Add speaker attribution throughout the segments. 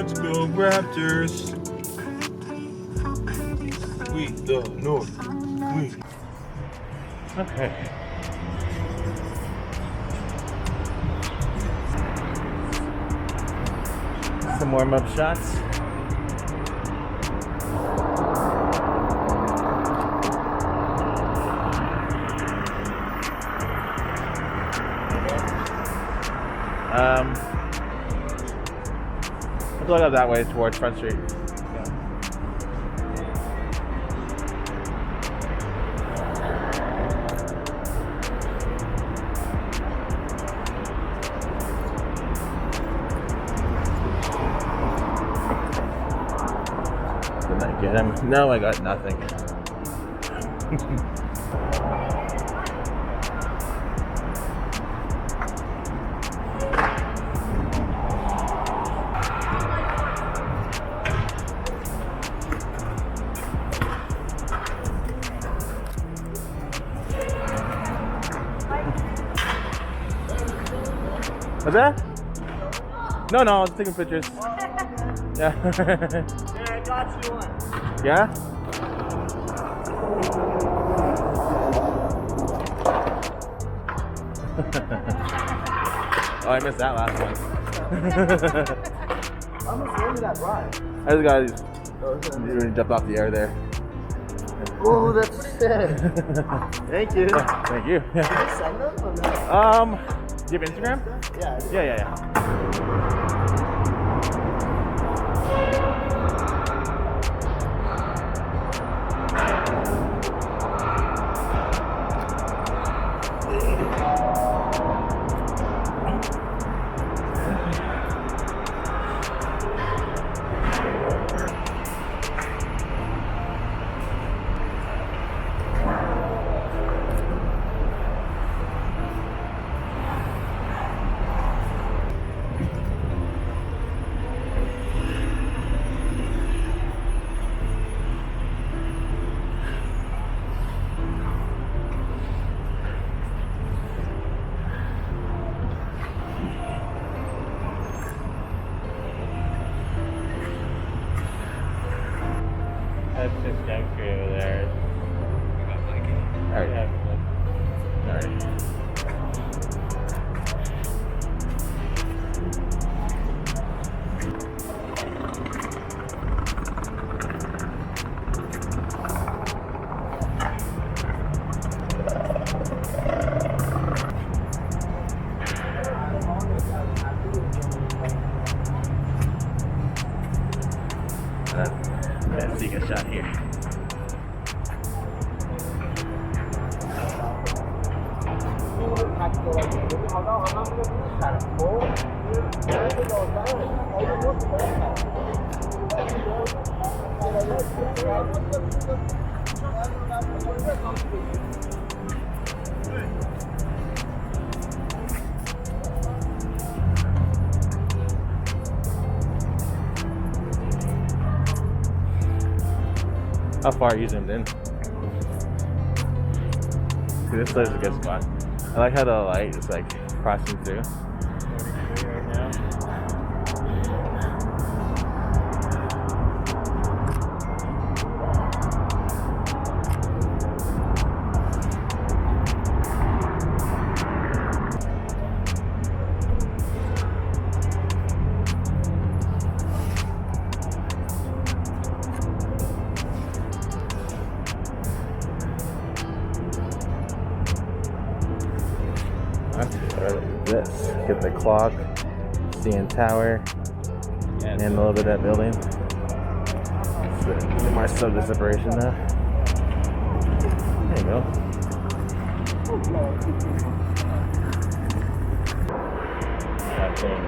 Speaker 1: Let's go Raptors. We the North. We.
Speaker 2: Okay. Some warm-up shots. Let's look up that way towards Front Street. Did I get him? No, I got nothing. What's that? No, I was taking pictures. Yeah.
Speaker 3: Yeah, I got you one.
Speaker 2: Yeah? Oh, I missed that last one.
Speaker 3: How much room did that ride?
Speaker 2: I just got you jumped off the air there.
Speaker 3: Oh, that's sick. Thank you.
Speaker 2: Thank you.
Speaker 3: Did you send them or no?
Speaker 2: Do you have Instagram?
Speaker 3: Yeah, I did.
Speaker 2: Yeah. That's just junky over there. Alright. Alright. Let's take a shot here. How far are you zoomed in? See, this is a good spot. I like how the light is like crossing through. Right now. This. Get the clock, CN Tower, and a little bit of that building. So, get my sub to separation now. There you go. That thing.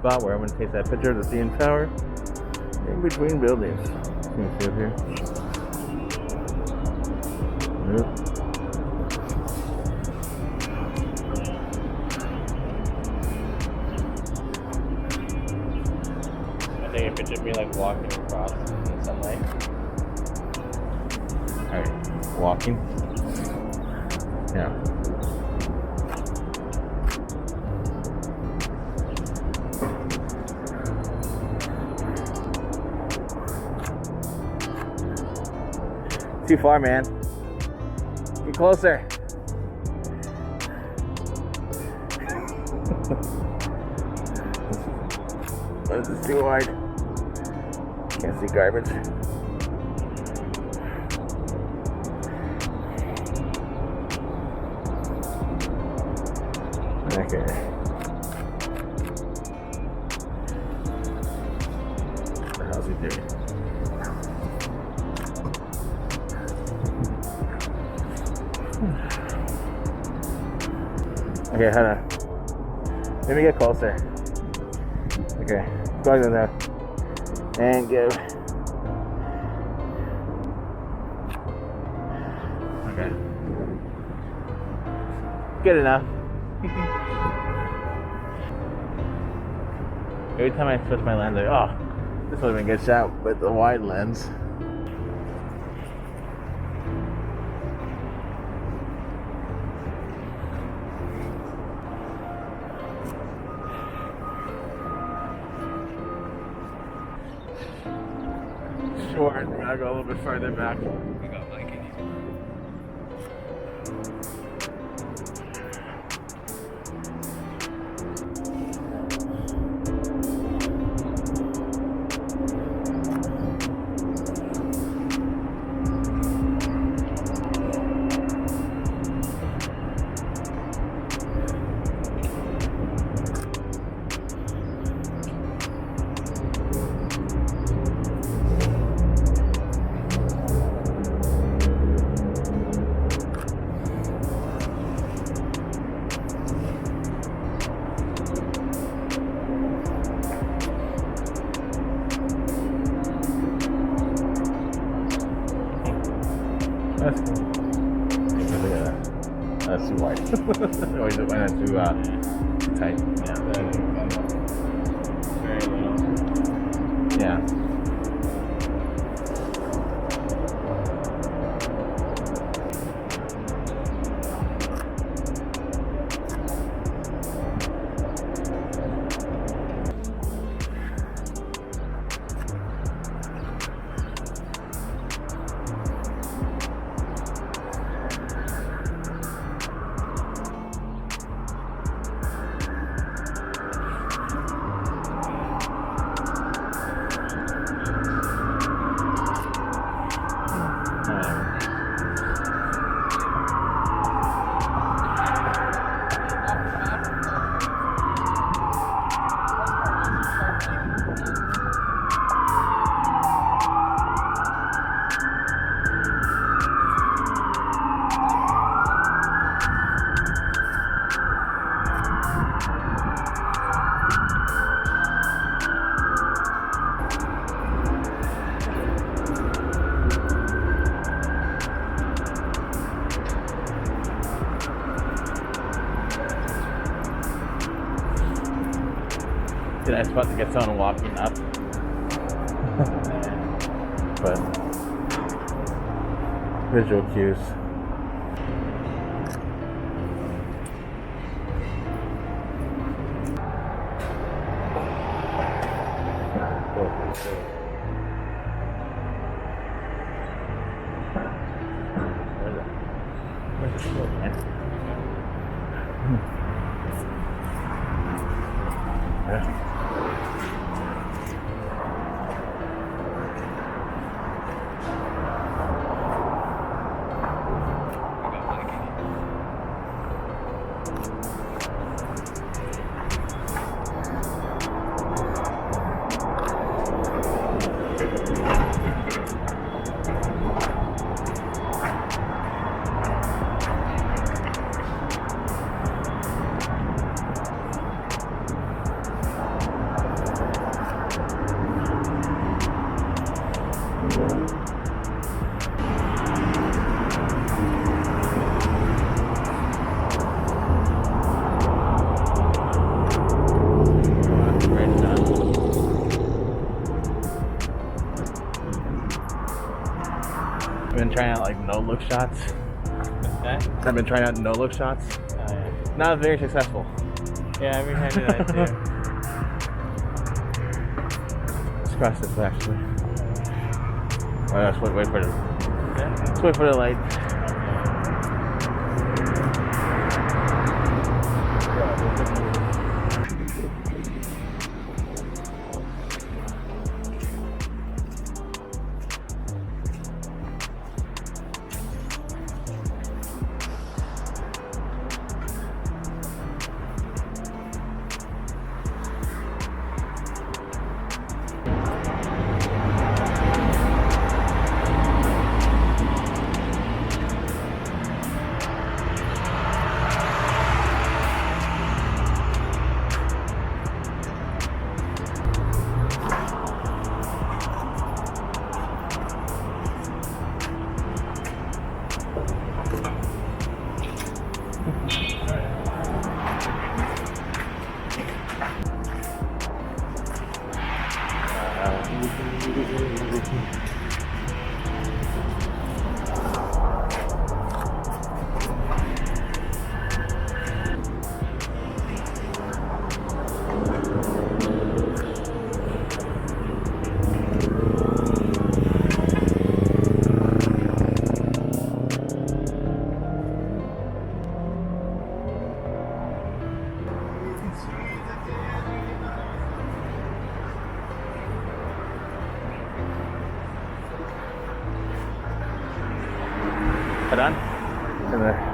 Speaker 2: spot where I'm going to take that picture of the CN Tower in between buildings. Let me see up here. Nope.
Speaker 4: I think a picture of me like walking across in sunlight.
Speaker 2: Alright, walking. Yeah. Too far, man. Get closer. This is too wide. Can't see garbage. Okay. How's he doing? Okay, hold on. Let me get closer. Okay, close it out. And go. Okay. Good enough. Every time I switch my lens, like, oh, this would have been a good shot with the wide lens. Short, we're gonna go a little bit further back.
Speaker 4: We got Mikey.
Speaker 2: That's cool. Look at that. That's too wide. Or is it why not too tight?
Speaker 4: Yeah, very little.
Speaker 2: Yeah. I was about to get someone walking up. But visual cues. Where's the slope, man? Yeah. I've been trying out like no-look shots.
Speaker 4: Okay.
Speaker 2: I've been trying out no-look shots.
Speaker 4: Oh, yeah.
Speaker 2: Not very successful.
Speaker 4: Yeah, I've been trying to do that too.
Speaker 2: Let's cross this way, actually. Oh, let's wait for the. Let's wait for the light. Hold on. In there.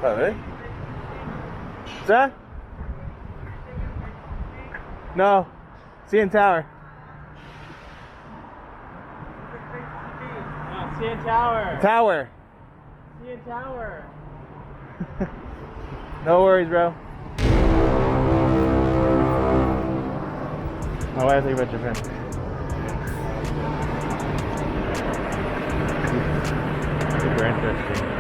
Speaker 2: Oh, really? Sir? No. CN Tower.
Speaker 4: Oh, CN Tower.
Speaker 2: Tower.
Speaker 4: CN Tower.
Speaker 2: No worries, bro. My wife think about your friend. Super interesting.